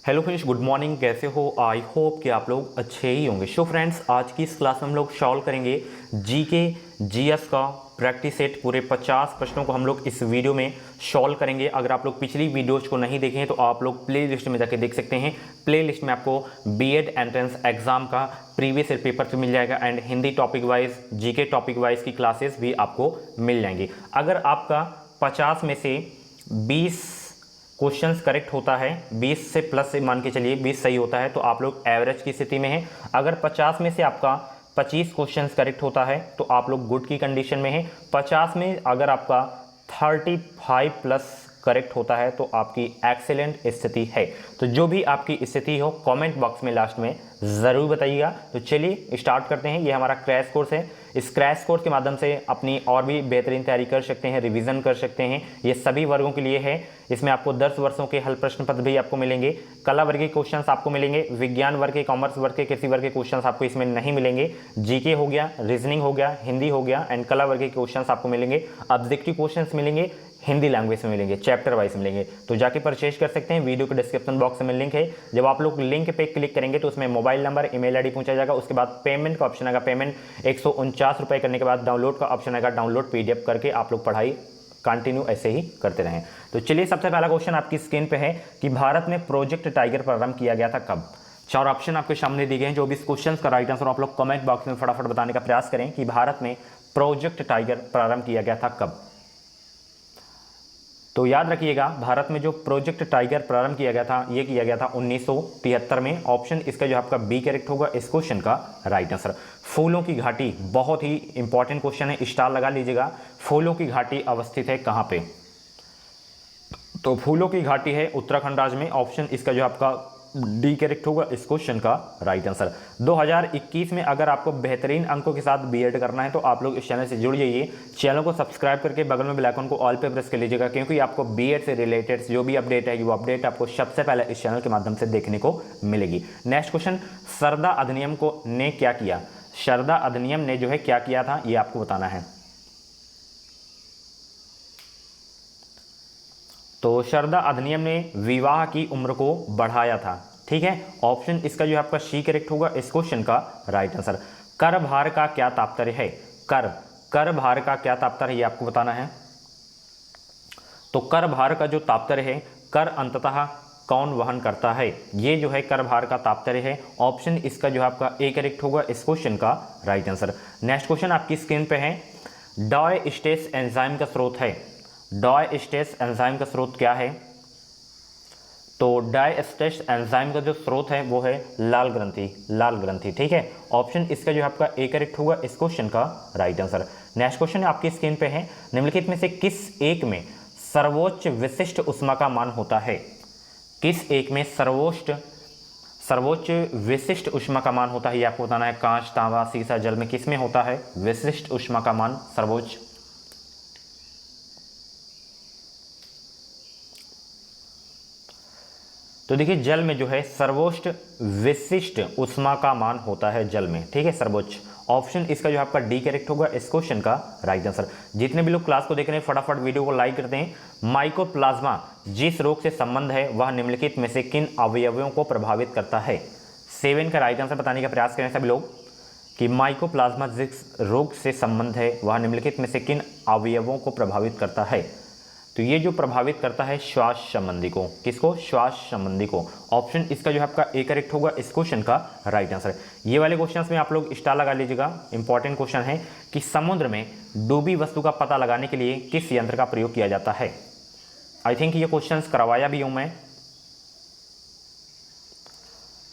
Hello friends, good morning. कैसे हो? I hope कि आप लोग अच्छे ही होंगे। सो फ्रेंड्स, आज की इस क्लास में हम लोग सॉल्व करेंगे जीके जीएस का प्रैक्टिस सेट। पूरे 50 प्रश्नों को हम लोग इस वीडियो में सॉल्व करेंगे। अगर आप लोग पिछली वीडियोज को नहीं देखे हैं तो आप लोग प्ले लिस्ट में जाके देख सकते हैं। प्ले लिस्ट में आपको बीएड एंट्रेंस एग्जाम का प्रीवियस ईयर पेपर भी मिल जाएगा and Hindi topic wise, GK topic wise की क्लासेस भी आपको मिल जाएंगी। अगर आपका 50 में से 20 क्वेश्चंस करेक्ट होता है, 20 से प्लस से मान के चलिए 20 सही होता है, तो आप लोग एवरेज की स्थिति में हैं। अगर 50 में से आपका 25 क्वेश्चंस करेक्ट होता है तो आप लोग गुड की कंडीशन में हैं। 50 में अगर आपका 35 प्लस करेक्ट होता है तो आपकी एक्सेलेंट स्थिति है। तो जो भी आपकी स्थिति हो कमेंट बॉक्स में लास्ट में ज़रूर बताइएगा। तो चलिए स्टार्ट करते हैं। ये हमारा क्रैश कोर्स है। इस क्रैश कोर्स के माध्यम से अपनी और भी बेहतरीन तैयारी कर सकते हैं, रिवीजन कर सकते हैं। ये सभी वर्गों के लिए है। इसमें आपको 10 वर्षों के हल प्रश्न पत्र भी आपको मिलेंगे। कला वर्ग के क्वेश्चंस आपको मिलेंगे, विज्ञान वर्ग के, कॉमर्स वर्ग के, कृषि वर्ग के क्वेश्चंस आपको इसमें नहीं मिलेंगे। जीके हो गया, रीजनिंग हो गया, हिंदी हो गया एंड कला वर्ग के क्वेश्चंस आपको मिलेंगे। ऑब्जेक्टिव क्वेश्चंस मिलेंगे, हिंदी लैंग्वेज में मिलेंगे, चैप्टर वाइज मिलेंगे। तो जाके परचेज कर सकते हैं। वीडियो के डिस्क्रिप्शन बॉक्स में लिंक है। जब आप लोग लिंक पे क्लिक करेंगे तो उसमें मोबाइल नंबर, ईमेल आईडी पूछा जाएगा। उसके बाद पेमेंट का ऑप्शन आएगा। पेमेंट 149 रुपये करने के बाद डाउनलोड का ऑप्शन आएगा। डाउनलोड पीडीएफ करके आप लोग पढ़ाई कंटिन्यू ऐसे ही करते रहें। तो चलिए, सबसे पहला क्वेश्चन आपकी स्क्रीन पे है कि भारत में प्रोजेक्ट टाइगर प्रारंभ किया गया था कब। 4 ऑप्शन आपके सामने दिए गए हैं। जो भी क्वेश्चन का राइट आंसर आप लोग कमेंट बॉक्स में फटाफट बताने का प्रयास करें कि भारत में प्रोजेक्ट टाइगर प्रारंभ किया गया था कब। तो याद रखिएगा, भारत में जो प्रोजेक्ट टाइगर प्रारंभ किया गया था ये किया गया था 1973 में। ऑप्शन इसका जो आपका बी करेक्ट होगा इस क्वेश्चन का राइट आंसर। फूलों की घाटी बहुत ही इंपॉर्टेंट क्वेश्चन है, स्टार लगा लीजिएगा। फूलों की घाटी अवस्थित है कहाँ पे? तो फूलों की घाटी है उत्तराखंड राज्य में। ऑप्शन इसका जो आपका डी करेक्ट होगा इस क्वेश्चन का राइट आंसर। 2021 में अगर आपको बेहतरीन अंकों के साथ बीएड करना है तो आप लोग इस चैनल से जुड़ जाइए। चैनल को सब्सक्राइब करके बगल में बेल आइकन को ऑल पे प्रेस कर लीजिएगा, क्योंकि आपको बीएड से रिलेटेड जो भी अपडेट है वो अपडेट आपको सबसे पहले इस चैनल के माध्यम से देखने को मिलेगी। नेक्स्ट क्वेश्चन, सरदा अधिनियम को ने क्या किया? सरदा अधिनियम ने जो है क्या किया था ये आपको बताना है। तो सरदा अधिनियम ने विवाह की उम्र को बढ़ाया था। ठीक है, ऑप्शन इसका जो आपका सी करेक्ट होगा इस क्वेश्चन का राइट आंसर। कर भार का क्या तात्पर्य है? कर भार का क्या तात्पर्य है ये आपको बताना है। तो कर भार का जो तात्पर्य है, कर अंततः कौन वहन करता है, ये जो है कर भार का तात्पर्य है। ऑप्शन इसका जो आपका ए करेक्ट होगा इस क्वेश्चन का राइट आंसर। नेक्स्ट क्वेश्चन आपकी स्क्रीन पे है, डायस्टेस एंजाइम का स्रोत है। डायस्टेस एंजाइम का स्रोत क्या है? तो डायस्टेस एंजाइम का जो स्रोत है वो है लाल ग्रंथि, लाल ग्रंथि। ठीक है, ऑप्शन इसका जो आपका ए करेक्ट होगा इस क्वेश्चन का राइट आंसर। नेक्स्ट क्वेश्चन आपकी स्क्रीन पे है, निम्नलिखित में से किस एक में सर्वोच्च विशिष्ट ऊष्मा का मान होता है? किस एक में सर्वोच्च विशिष्ट ऊष्मा का मान होता है ये आपको बताना है। कांच, तांबा, सीसा, जल में किस में होता है विशिष्ट ऊष्मा का मान सर्वोच्च? तो देखिए, जल में जो है सर्वोच्च विशिष्ट ऊष्मा का मान होता है जल में। ठीक है, सर्वोच्च। ऑप्शन इसका जो आपका डी करेक्ट होगा इस क्वेश्चन का राइट आंसर। जितने भी लोग क्लास को देख रहे हैं फटाफट वीडियो को लाइक करते हैं। माइकोप्लाज्मा जिस रोग से संबंध है वह निम्नलिखित में से किन अवयवों को प्रभावित करता है? 7 का राइट आंसर बताने का प्रयास करें सभी लोग कि माइकोप्लाज्मा जिस रोग से संबंध है वह निम्नलिखित में से किन अवयवों को प्रभावित करता है? तो ये जो प्रभावित करता है श्वास संबंधी को। किसको? श्वास संबंधी को। ऑप्शन इसका जो आपका ए करेक्ट होगा इस क्वेश्चन का राइट आंसर। ये वाले क्वेश्चंस में आप लोग स्टार लगा लीजिएगा। इंपॉर्टेंट क्वेश्चन है कि समुद्र में डूबी वस्तु का पता लगाने के लिए किस यंत्र का प्रयोग किया जाता है? आई थिंक ये क्वेश्चंस करवाया भी हूं मैं।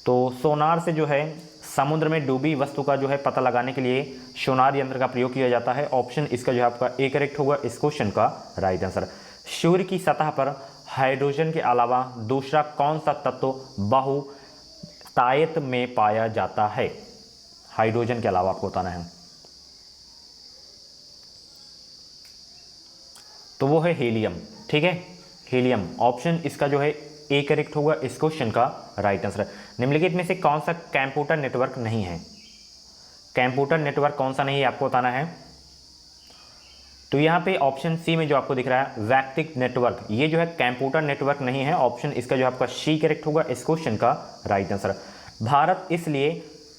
तो सोनार से जो है समुद्र में डूबी वस्तु का जो है पता लगाने के लिए सोनार यंत्र का प्रयोग किया जाता है। ऑप्शन इसका जो है आपका ए करेक्ट होगा इस क्वेश्चन का राइट आंसर। सूर्य की सतह पर हाइड्रोजन के अलावा दूसरा कौन सा तत्व बहुतायत में पाया जाता है? हाइड्रोजन के अलावा आपको बताना है। तो वो है हीलियम। ठीक है, हीलियम। ऑप्शन इसका जो है ए करेक्ट होगा इस क्वेश्चन का राइट आंसर। निम्नलिखित में से कौन सा कंप्यूटर नेटवर्क नहीं है? कंप्यूटर नेटवर्क कौन सा नहीं है आपको बताना है। तो यहाँ पे ऑप्शन सी में जो आपको दिख रहा है वैक्तिक नेटवर्क, ये जो है कंप्यूटर नेटवर्क नहीं है। ऑप्शन इसका जो आपका सी करेक्ट होगा इस क्वेश्चन का राइट आंसर। भारत इसलिए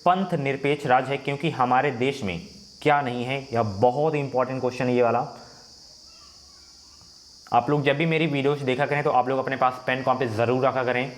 पंथ निरपेक्ष राज्य है क्योंकि हमारे देश में क्या नहीं है, यह बहुत इंपॉर्टेंट क्वेश्चन है ये वाला। आप लोग जब भी मेरी वीडियोस देखा करें तो आप लोग अपने पास पेन कॉपी जरूर रखा करें।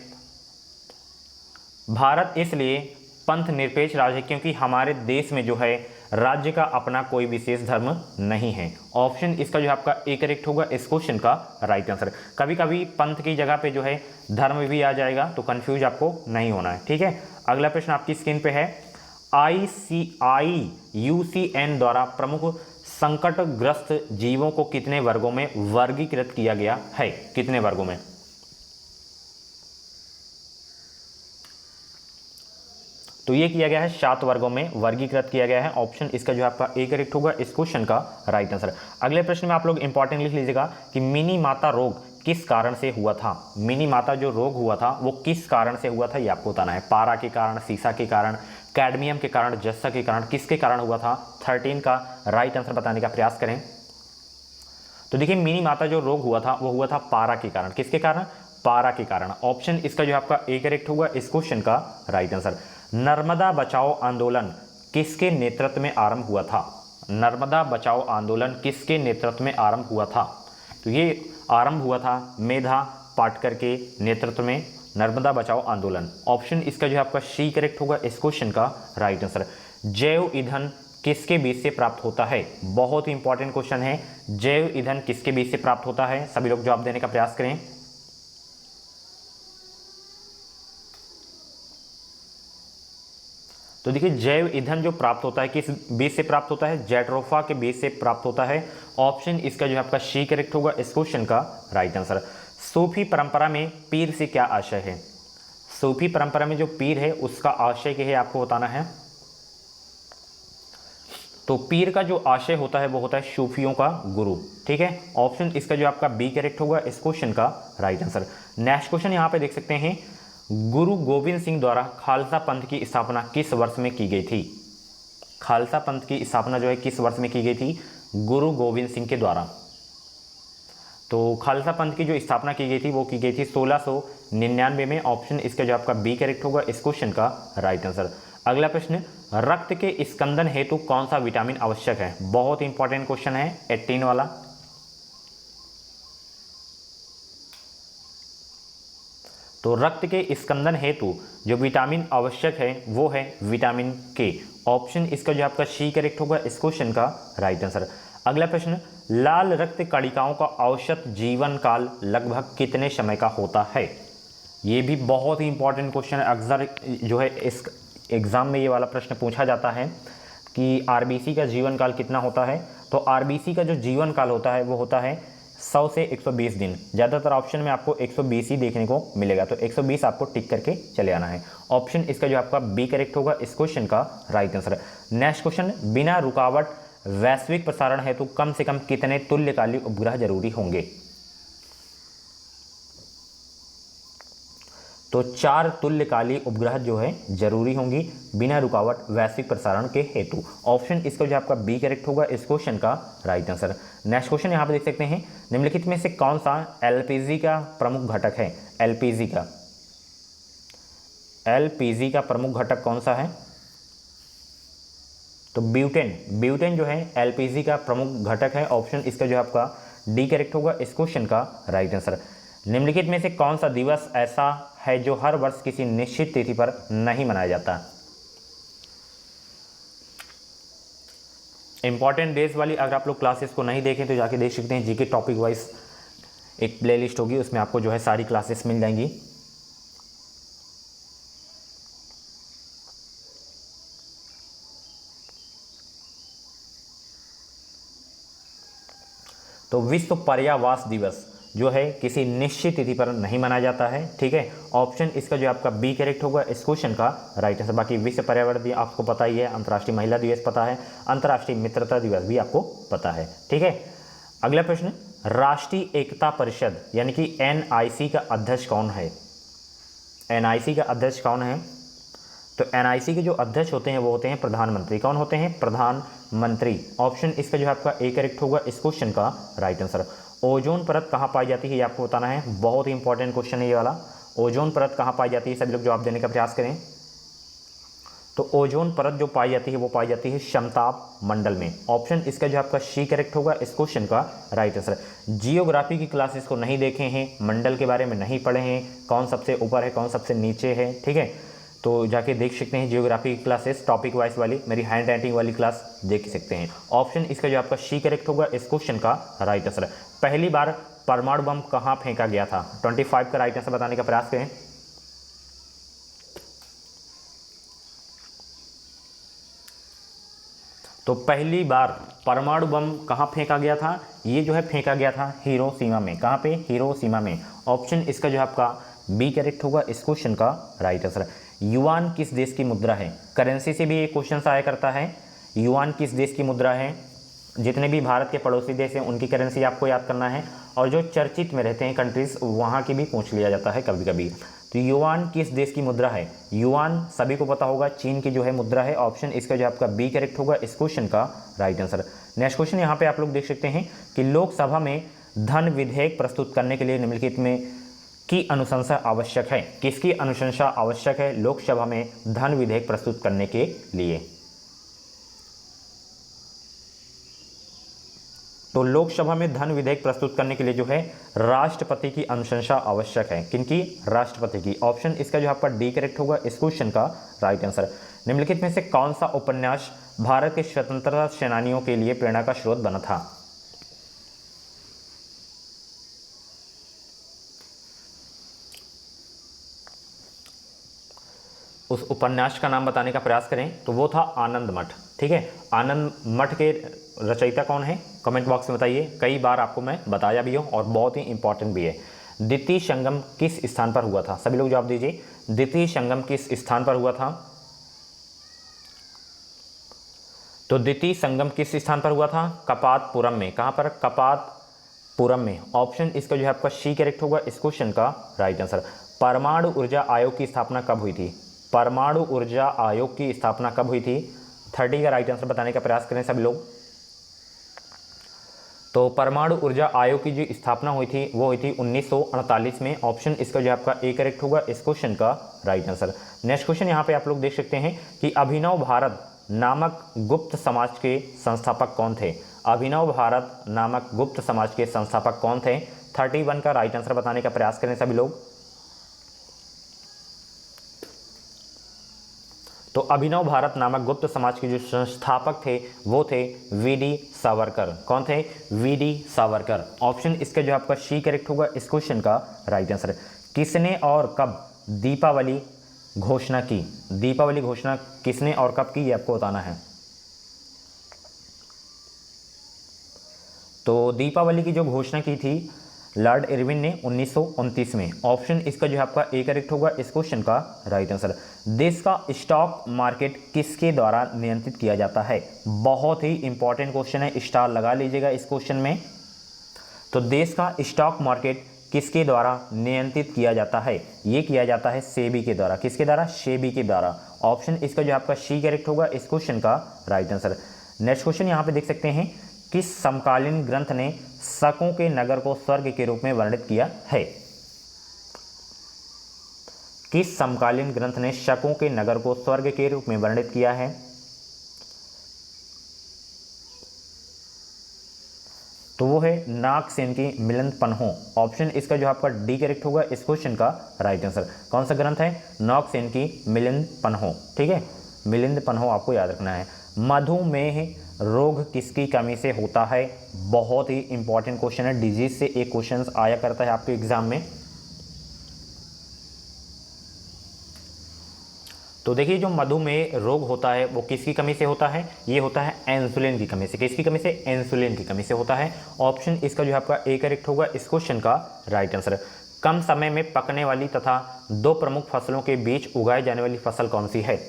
भारत इसलिए पंथ निरपेक्ष राज्य है क्योंकि हमारे देश में जो है राज्य का अपना कोई विशेष धर्म नहीं है। ऑप्शन इसका जो आपका ए करेक्ट होगा इस क्वेश्चन का राइट आंसर। कभी कभी पंथ की जगह पे जो है धर्म भी आ जाएगा तो कंफ्यूज आपको नहीं होना है, ठीक है। अगला प्रश्न आपकी स्क्रीन पे है, IUCN द्वारा प्रमुख संकटग्रस्त जीवों को कितने वर्गों में वर्गीकृत किया गया है, कितने वर्गों में? तो ये किया गया है 7 वर्गों में वर्गीकृत किया गया है। ऑप्शन इसका जो आपका ए करेक्ट होगा इस क्वेश्चन का राइट आंसर। अगले प्रश्न में आप लोग इंपॉर्टेंट लिख लीजिएगा कि मिनी माता रोग किस कारण से हुआ था। मिनी माता जो रोग हुआ था वो किस कारण से हुआ था ये आपको बताना है। पारा के कारण, सीसा के कारण, कैडमियम के कारण, जस्ता के कारण, किसके कारण हुआ था? 13 का राइट आंसर बताने का प्रयास करें। तो देखिए मिनी माता जो रोग हुआ था वो हुआ था पारा के कारण। किसके कारण? पारा के कारण। ऑप्शन इसका जो आपका ए करेक्ट होगा इस क्वेश्चन का राइट आंसर। नर्मदा बचाओ आंदोलन किसके नेतृत्व में आरंभ हुआ था? नर्मदा बचाओ आंदोलन किसके नेतृत्व में आरंभ हुआ था? तो ये आरंभ हुआ था मेधा पाटकर के नेतृत्व में नर्मदा बचाओ आंदोलन। ऑप्शन इसका जो आपका सी करेक्ट होगा इस क्वेश्चन का राइट आंसर। जैव ईंधन किसके बीच से प्राप्त होता है? बहुत ही इंपॉर्टेंट क्वेश्चन है। जैव ईंधन किसके बीच से प्राप्त होता है? सभी लोग जवाब देने का प्रयास करें। तो देखिए जैव ईंधन जो प्राप्त होता है किस बीज से प्राप्त होता है? जैट्रोफा के बीज से प्राप्त होता है। ऑप्शन इसका जो आपका सी करेक्ट होगा इस क्वेश्चन का राइट आंसर। सूफी परंपरा में पीर से क्या आशय है? सूफी परंपरा में जो पीर है उसका आशय क्या है आपको बताना है। तो पीर का जो आशय होता है वो होता है सूफियों का गुरु, ठीक है। ऑप्शन इसका जो आपका बी करेक्ट होगा इस क्वेश्चन का राइट आंसर। नेक्स्ट क्वेश्चन यहाँ पे देख सकते हैं, गुरु गोविंद सिंह द्वारा खालसा पंथ की स्थापना किस वर्ष में की गई थी? खालसा पंथ की स्थापना जो है किस वर्ष में की गई थी? गुरु गोविंद सिंह के द्वारा। तो खालसा पंथ की जो स्थापना की गई थी वो की गई थी 1699 में। ऑप्शन इसका जो आपका बी करेक्ट होगा इस क्वेश्चन का राइट आंसर। अगला प्रश्न, रक्त के स्कंदन हेतु कौन सा विटामिन आवश्यक है? बहुत इंपॉर्टेंट क्वेश्चन है 18 वाला। तो रक्त के स्कंदन हेतु जो विटामिन आवश्यक है वो है विटामिन के। ऑप्शन इसका जो आपका सी करेक्ट होगा इस क्वेश्चन का राइट आंसर। अगला प्रश्न, लाल रक्त कणिकाओं का औसत जीवन काल लगभग कितने समय का होता है? ये भी बहुत ही इंपॉर्टेंट क्वेश्चन है। अक्सर जो है इस एग्जाम में ये वाला प्रश्न पूछा जाता है कि आरबीसी का जीवन काल कितना होता है। तो आरबीसी का जो जीवन काल होता है वो होता है 100 से 120 दिन। ज़्यादातर ऑप्शन में आपको 120 ही देखने को मिलेगा, तो 120 आपको टिक करके चले आना है। ऑप्शन इसका जो आपका बी करेक्ट होगा इस क्वेश्चन का राइट आंसर। नेक्स्ट क्वेश्चन, बिना रुकावट वैश्विक प्रसारण हेतु कम से कम कितने तुल्यकालिक उपग्रह जरूरी होंगे? तो 4 तुल्यकालिक उपग्रह जो है जरूरी होंगी बिना रुकावट वैश्विक प्रसारण के हेतु। ऑप्शन इसका जो आपका बी करेक्ट होगा इस क्वेश्चन का राइट आंसर। नेक्स्ट क्वेश्चन यहाँ पे देख सकते हैं, निम्नलिखित में से कौन सा एलपीजी का प्रमुख घटक है? एलपीजी का प्रमुख घटक कौन सा है? तो ब्यूटेन जो है एलपीजी का प्रमुख घटक है। ऑप्शन इसका जो आपका डी करेक्ट होगा इस क्वेश्चन का राइट आंसर। निम्नलिखित में से कौन सा दिवस ऐसा है जो हर वर्ष किसी निश्चित तिथि पर नहीं मनाया जाता? इंपॉर्टेंट डेज वाली अगर आप लोग क्लासेस को नहीं देखें तो जाके देख सकते हैं। जीके टॉपिक वाइज एक प्लेलिस्ट होगी, उसमें आपको जो है सारी क्लासेस मिल जाएंगी। तो विश्व पर्यावरण दिवस जो है किसी निश्चित तिथि पर नहीं मनाया जाता है, ठीक है। ऑप्शन इसका जो आपका बी करेक्ट होगा इस क्वेश्चन का राइट आंसर। बाकी विश्व पर्यावरण दिवस आपको पता ही है, अंतर्राष्ट्रीय महिला दिवस पता है, अंतर्राष्ट्रीय मित्रता दिवस भी आपको पता है, ठीक है। अगला प्रश्न, राष्ट्रीय एकता परिषद यानी कि एनआईसी का अध्यक्ष कौन है? एनआईसी का अध्यक्ष कौन है? तो एनआईसी के जो अध्यक्ष होते हैं वो होते हैं प्रधानमंत्री। कौन होते हैं? प्रधानमंत्री। ऑप्शन इसका जो है आपका ए करेक्ट होगा इस क्वेश्चन का राइट आंसर। ओजोन परत कहाँ पाई जाती है ये आपको बताना है, बहुत ही इंपॉर्टेंट क्वेश्चन है ये वाला। ओजोन परत कहाँ पाई जाती है, सभी लोग जवाब देने का प्रयास करें। तो ओजोन परत जो पाई जाती है वो पाई जाती है समताप मंडल में। ऑप्शन इसका जो आपका सी करेक्ट होगा इस क्वेश्चन का राइट आंसर। जियोग्राफी की क्लासेस को नहीं देखे हैं, मंडल के बारे में नहीं पढ़े हैं, कौन सबसे ऊपर है कौन सबसे नीचे है, ठीक है, तो जाके देख सकते हैं जियोग्राफी की क्लासेस टॉपिक वाइज वाली, मेरी हैंड राइटिंग वाली क्लास देख सकते हैं। ऑप्शन इसका जो आपका सी करेक्ट होगा इस क्वेश्चन का राइट आंसर। पहली बार परमाणु बम कहाँ फेंका गया था? 25 का राइट आंसर बताने का प्रयास करें। तो पहली बार परमाणु बम कहाँ फेंका गया था? ये जो है फेंका गया था हिरोशिमा में। कहाँ पे? हिरोशिमा में। ऑप्शन इसका जो है आपका बी करेक्ट होगा इस क्वेश्चन का राइट आंसर। युआन किस देश की मुद्रा है? करेंसी से भी ये क्वेश्चन आया करता है। युआन किस देश की मुद्रा है? जितने भी भारत के पड़ोसी देश हैं उनकी करेंसी आपको याद करना है, और जो चर्चित में रहते हैं कंट्रीज वहाँ की भी पूछ लिया जाता है कभी कभी। तो युआन किस देश की मुद्रा है? युआन सभी को पता होगा चीन की जो है मुद्रा है। ऑप्शन इसका जो आपका बी करेक्ट होगा इस क्वेश्चन का राइट आंसर। नेक्स्ट क्वेश्चन यहाँ पे आप लोग देख सकते हैं कि लोकसभा में धन विधेयक प्रस्तुत करने के लिए निम्नलिखित में की अनुशंसा आवश्यक है? किसकी अनुशंसा आवश्यक है लोकसभा में धन विधेयक प्रस्तुत करने के लिए? तो लोकसभा में धन विधेयक प्रस्तुत करने के लिए जो है राष्ट्रपति की अनुशंसा आवश्यक है। किनकी? राष्ट्रपति की। ऑप्शन इसका जो आपका डी करेक्ट होगा इस क्वेश्चन का राइट आंसर। निम्नलिखित में से कौन सा उपन्यास भारत के स्वतंत्रता सेनानियों के लिए प्रेरणा का स्रोत बना था? उस उपन्यास का नाम बताने का प्रयास करें तो वो था आनंद मठ। ठीक है, आनंद मठ के रचयिता कौन है? कमेंट बॉक्स में बताइए। कई बार आपको मैं बताया भी हूँ और बहुत ही इंपॉर्टेंट भी है। द्वितीय संगम किस स्थान पर हुआ था? सभी लोग जवाब दीजिए। द्वितीय संगम किस स्थान पर हुआ था? तो द्वितीय संगम किस स्थान पर हुआ था? कपातपुरम में। कहाँ पर? कपातपुरम में। ऑप्शन इसका जो है आपका सी करेक्ट होगा इस क्वेश्चन का राइट आंसर। परमाणु ऊर्जा आयोग की स्थापना कब हुई थी? परमाणु ऊर्जा आयोग की स्थापना कब हुई थी? 30 का राइट आंसर बताने का प्रयास करें सभी लोग। तो परमाणु ऊर्जा आयोग की जो स्थापना हुई थी वो हुई थी 1948 में। ऑप्शन इसका जो आपका ए करेक्ट होगा इस क्वेश्चन का राइट आंसर। नेक्स्ट क्वेश्चन यहाँ पे आप लोग देख सकते हैं कि अभिनव भारत नामक गुप्त समाज के संस्थापक कौन थे? अभिनव भारत नामक गुप्त समाज के संस्थापक कौन थे? 31 का राइट आंसर बताने का प्रयास करें सभी लोग। तो अभिनव भारत नामक गुप्त समाज के जो संस्थापक थे वो थे वी.डी. सावरकर। कौन थे? वी.डी. सावरकर। ऑप्शन इसका जो आपका सी करेक्ट होगा इस क्वेश्चन का राइट आंसर। किसने और कब दीपावली घोषणा की? दीपावली घोषणा किसने और कब की ये आपको बताना है। तो दीपावली की जो घोषणा की थी लॉर्ड इरविन ने 1929 में। ऑप्शन इसका जो है आपका ए करेक्ट होगा इस क्वेश्चन का राइट आंसर। देश का स्टॉक मार्केट किसके द्वारा नियंत्रित किया जाता है? बहुत ही इंपॉर्टेंट क्वेश्चन है, स्टार लगा लीजिएगा इस क्वेश्चन में। तो देश का स्टॉक मार्केट किसके द्वारा नियंत्रित किया जाता है? ये किया जाता है सेबी के द्वारा। किसके द्वारा? सेबी के द्वारा। ऑप्शन इसका जो आपका सी करेक्ट होगा इस क्वेश्चन का राइट आंसर। नेक्स्ट क्वेश्चन यहाँ पे देख सकते हैं किस समकालीन ग्रंथ ने शकों के नगर को स्वर्ग के रूप में वर्णित किया है? किस समकालीन ग्रंथ ने शकों के नगर को स्वर्ग के रूप में वर्णित किया है? तो वो है नागसेन की मिलिंद पन्हो। ऑप्शन इसका जो आपका डी करेक्ट होगा इस क्वेश्चन का राइट आंसर। कौन सा ग्रंथ है? नागसेन की मिलिंद पन्हो। ठीक है, मिलिंद पन्हो आपको याद रखना है। मधुमेह रोग किसकी कमी से होता है? बहुत ही इंपॉर्टेंट क्वेश्चन है, डिजीज से एक क्वेश्चन आया करता है आपके एग्जाम में। तो देखिए जो मधुमेह रोग होता है वो किसकी कमी से होता है? ये होता है इंसुलिन की कमी से। किसकी कमी से? इंसुलिन की कमी से होता है। ऑप्शन इसका जो है आपका ए करेक्ट होगा इस क्वेश्चन का राइट आंसर। कम समय में पकने वाली तथा दो प्रमुख फसलों के बीच उगाई जाने वाली फसल कौन सी है?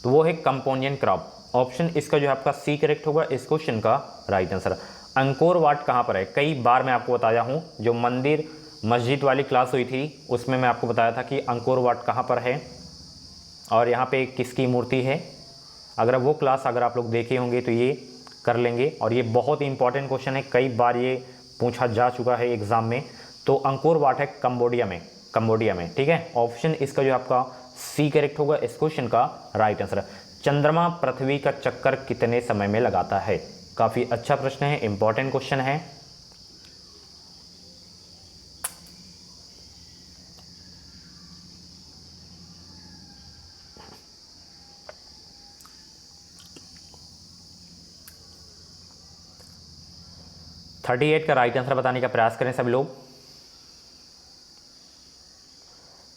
तो वो है कंपोनियन क्रॉप। ऑप्शन इसका जो है आपका सी करेक्ट होगा इस क्वेश्चन का राइट आंसर। अंकोर वाट कहाँ पर है? कई बार मैं आपको बताया हूँ जो मंदिर मस्जिद वाली क्लास हुई थी, उसमें मैं आपको बताया था कि अंकोर वाट कहाँ पर है और यहाँ पे किसकी मूर्ति है। अगर वो क्लास अगर आप लोग देखे होंगे तो ये कर लेंगे। और ये बहुत ही इंपॉर्टेंट क्वेश्चन है, कई बार ये पूछा जा चुका है एग्जाम में। तो अंकोर वाट है कंबोडिया में, ठीक है। ऑप्शन इसका जो आपका सी करेक्ट होगा इस क्वेश्चन का राइट आंसर। चंद्रमा पृथ्वी का चक्कर कितने समय में लगाता है? काफ़ी अच्छा प्रश्न है, इंपॉर्टेंट क्वेश्चन है। थर्टी 38 का राइट आंसर बताने का प्रयास करें सभी लोग।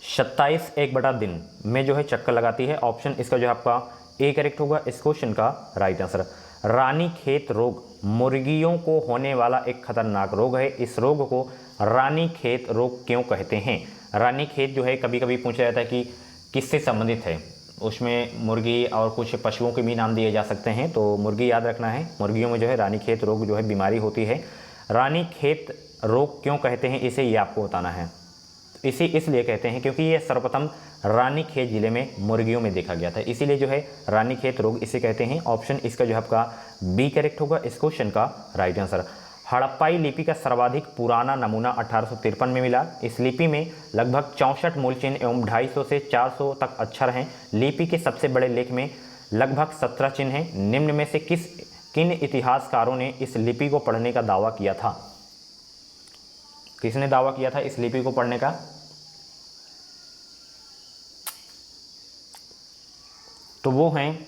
27 1/दिन में जो है चक्कर लगाती है। ऑप्शन इसका जो आपका ए करेक्ट होगा इस क्वेश्चन का राइट आंसर। रानीखेत रोग मुर्गियों को होने वाला एक खतरनाक रोग है। इस रोग को रानीखेत रोग क्यों कहते हैं? रानीखेत जो है कभी कभी पूछा जाता है कि किससे संबंधित है, उसमें मुर्गी और कुछ पशुओं के भी नाम दिए जा सकते हैं। तो मुर्गी याद रखना है, मुर्गियों में जो है रानीखेत रोग जो है बीमारी होती है। रानीखेत रोग क्यों कहते हैं इसे ये आपको बताना है। इसे इसलिए कहते हैं क्योंकि ये सर्वप्रथम रानीखेत जिले में मुर्गियों में देखा गया था, इसीलिए जो है रानीखेत रोग इसे कहते हैं। ऑप्शन इसका जो है आपका बी करेक्ट होगा इस क्वेश्चन का राइट आंसर। हड़प्पाई लिपि का सर्वाधिक पुराना नमूना 1853 में मिला। इस लिपि में लगभग 64 मूल चिन्ह एवं 250 से 400 तक अक्षर हैं। लिपि के सबसे बड़े लेख में लगभग 17 चिन्ह हैं। निम्न में से किन इतिहासकारों ने इस लिपि को पढ़ने का दावा किया था? किसने दावा किया था इस लिपि को पढ़ने का? तो वो हैं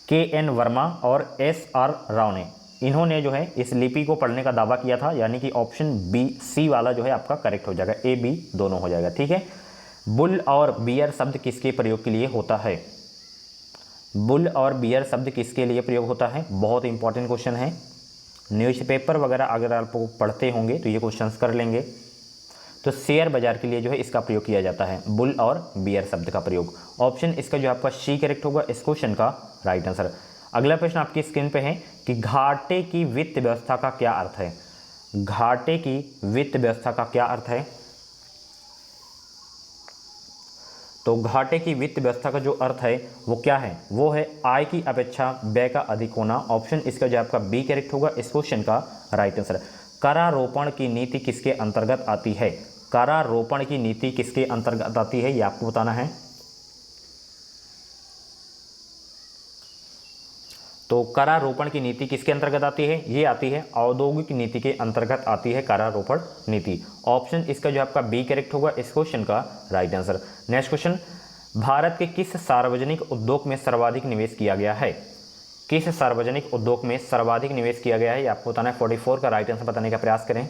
KN वर्मा और SR राव ने। इन्होंने जो है इस लिपि को पढ़ने का दावा किया था, यानी कि ऑप्शन बी सी वाला जो है आपका करेक्ट हो जाएगा, A B दोनों हो जाएगा, ठीक है। बुल और बियर शब्द किसके प्रयोग के लिए होता है? बुल और बियर शब्द किसके लिए प्रयोग होता है? बहुत इंपॉर्टेंट क्वेश्चन है। न्यूज़पेपर वगैरह अगर आप पढ़ते होंगे तो ये क्वेश्चंस कर लेंगे। तो शेयर बाजार के लिए जो है इसका प्रयोग किया जाता है, बुल और बियर शब्द का प्रयोग। ऑप्शन इसका जो आपका सी करेक्ट होगा इस क्वेश्चन का राइट आंसर। अगला प्रश्न आपकी स्क्रीन पे है कि घाटे की वित्त व्यवस्था का क्या अर्थ है? घाटे की वित्त व्यवस्था का क्या अर्थ है? तो घाटे की वित्त व्यवस्था का जो अर्थ है वो क्या है? वो है आय की अपेक्षा व्यय का अधिक होना। ऑप्शन इसका जो आपका बी करेक्ट होगा इस क्वेश्चन का राइट आंसर। करारोपण की नीति किसके अंतर्गत आती है? करारोपण की नीति किसके अंतर्गत आती है ये आपको बताना है। तो करारोपण की नीति किसके अंतर्गत आती है? ये आती है औद्योगिक नीति के अंतर्गत आती है करारोपण नीति। ऑप्शन इसका जो आपका बी करेक्ट होगा इस क्वेश्चन का right answer. Next question, Bharat के किस सार्वजनिक उद्योग में सर्वाधिक निवेश किया गया है? किस सार्वजनिक उद्योग में सर्वाधिक निवेश किया गया है ये आपको बताना है। 44 का राइट आंसर बताने का प्रयास करें।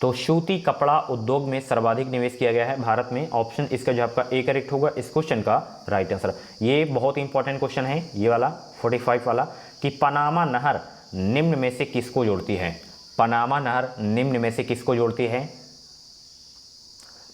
तो सूती कपड़ा उद्योग में सर्वाधिक निवेश किया गया है भारत में। ऑप्शन इसका जो आपका ए करेक्ट होगा इस क्वेश्चन का राइट आंसर। ये बहुत इंपॉर्टेंट क्वेश्चन है ये वाला 45 वाला, कि पनामा नहर निम्न में से किसको जोड़ती है? पनामा नहर निम्न में से किसको जोड़ती है?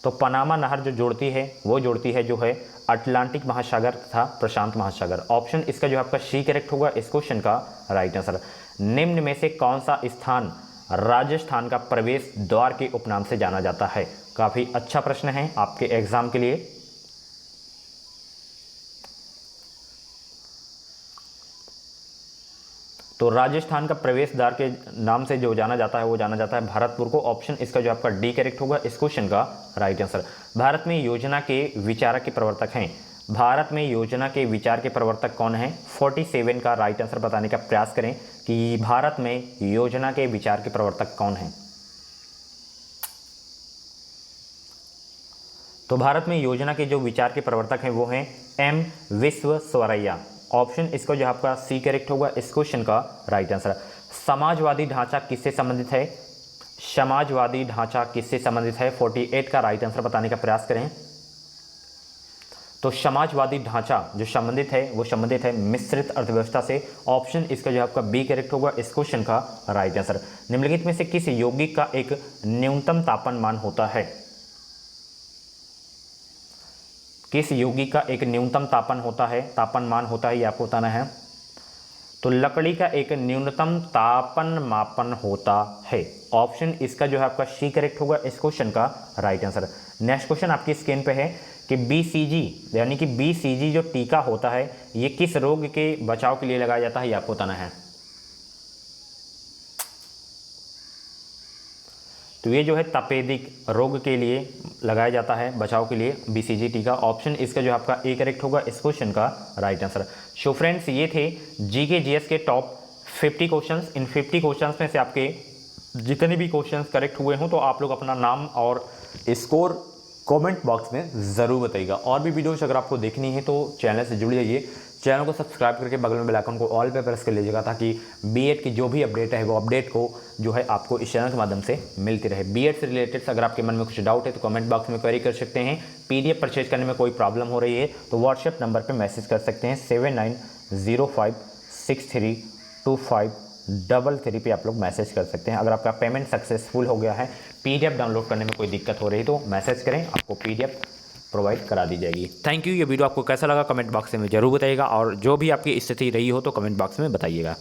तो पनामा नहर जो जोड़ती है वो जोड़ती है जो है अटलांटिक महासागर तथा प्रशांत महासागर। ऑप्शन इसका जो आपका सी करेक्ट होगा इस क्वेश्चन का राइट आंसर। निम्न में से कौन सा स्थान राजस्थान का प्रवेश द्वार के उपनाम से जाना जाता है? काफी अच्छा प्रश्न है आपके एग्जाम के लिए। तो राजस्थान का प्रवेश द्वार के नाम से जो जाना जाता है वो जाना जाता है भरतपुर को। ऑप्शन इसका जो आपका डी करेक्ट होगा इस क्वेश्चन का राइट आंसर। भारत में योजना के विचारक के प्रवर्तक हैं। भारत में योजना के विचार के प्रवर्तक कौन है? 47 का राइट आंसर बताने का प्रयास करें कि भारत में योजना के विचार के प्रवर्तक कौन है। तो भारत में योजना के जो विचार के प्रवर्तक हैं वो हैं एम विश्वेश्वरैया। ऑप्शन इसका जो आपका सी करेक्ट होगा इस क्वेश्चन का राइट आंसर। समाजवादी ढांचा किससे संबंधित है? समाजवादी ढांचा किससे संबंधित है? 48 का राइट आंसर बताने का प्रयास करें। तो समाजवादी ढांचा जो संबंधित है वो संबंधित है मिश्रित अर्थव्यवस्था से। ऑप्शन इसका जो आपका बी करेक्ट होगा इस क्वेश्चन का राइट आंसर। निम्नलिखित में से किस यौगिक का एक न्यूनतम तापमान होता है? किस यौगिक का एक न्यूनतम तापमान होता है ये आपको बताना है। तो लकड़ी का एक न्यूनतम तापन मापन होता है। ऑप्शन इसका जो है आपका सी करेक्ट होगा इस क्वेश्चन का राइट आंसर। नेक्स्ट क्वेश्चन आपकी स्क्रीन पे है कि BCG यानी कि BCG जो टीका होता है ये किस रोग के बचाव के लिए लगाया जाता है, ये आपको बताना है। तो ये जो है तपेदिक रोग के लिए लगाया जाता है बचाव के लिए BCG टीका। ऑप्शन इसका जो आपका ए करेक्ट होगा इस क्वेश्चन का राइट आंसर। सो फ्रेंड्स ये थे जीके जीएस के टॉप 50 क्वेश्चंस। इन 50 क्वेश्चंस में से आपके जितने भी क्वेश्चंस करेक्ट हुए हों तो आप लोग अपना नाम और स्कोर कमेंट बॉक्स में ज़रूर बताइएगा। और भी वीडियोस अगर आपको देखनी है तो चैनल से जुड़ जाइए, चैनल को सब्सक्राइब करके बगल में बेल आइकन को ऑल पे प्रेस कर लीजिएगा ताकि बीएड की जो भी अपडेट है वो अपडेट को जो है आपको इस चैनल के माध्यम से मिलती रहे। बीएड से रिलेटेड अगर आपके मन में कुछ डाउट है तो कमेंट बॉक्स में क्वेरी कर सकते हैं। PDF परचेज करने में कोई प्रॉब्लम हो रही है तो व्हाट्सएप नंबर पर मैसेज कर सकते हैं 7905632533 पे आप लोग मैसेज कर सकते हैं। अगर आपका पेमेंट सक्सेसफुल हो गया है, PDF डाउनलोड करने में कोई दिक्कत हो रही है तो मैसेज करें, आपको PDF प्रोवाइड करा दी जाएगी। Thank you. ये वीडियो आपको कैसा लगा कमेंट बॉक्स में जरूर बताइएगा और जो भी आपकी स्थिति रही हो तो कमेंट बॉक्स में बताइएगा।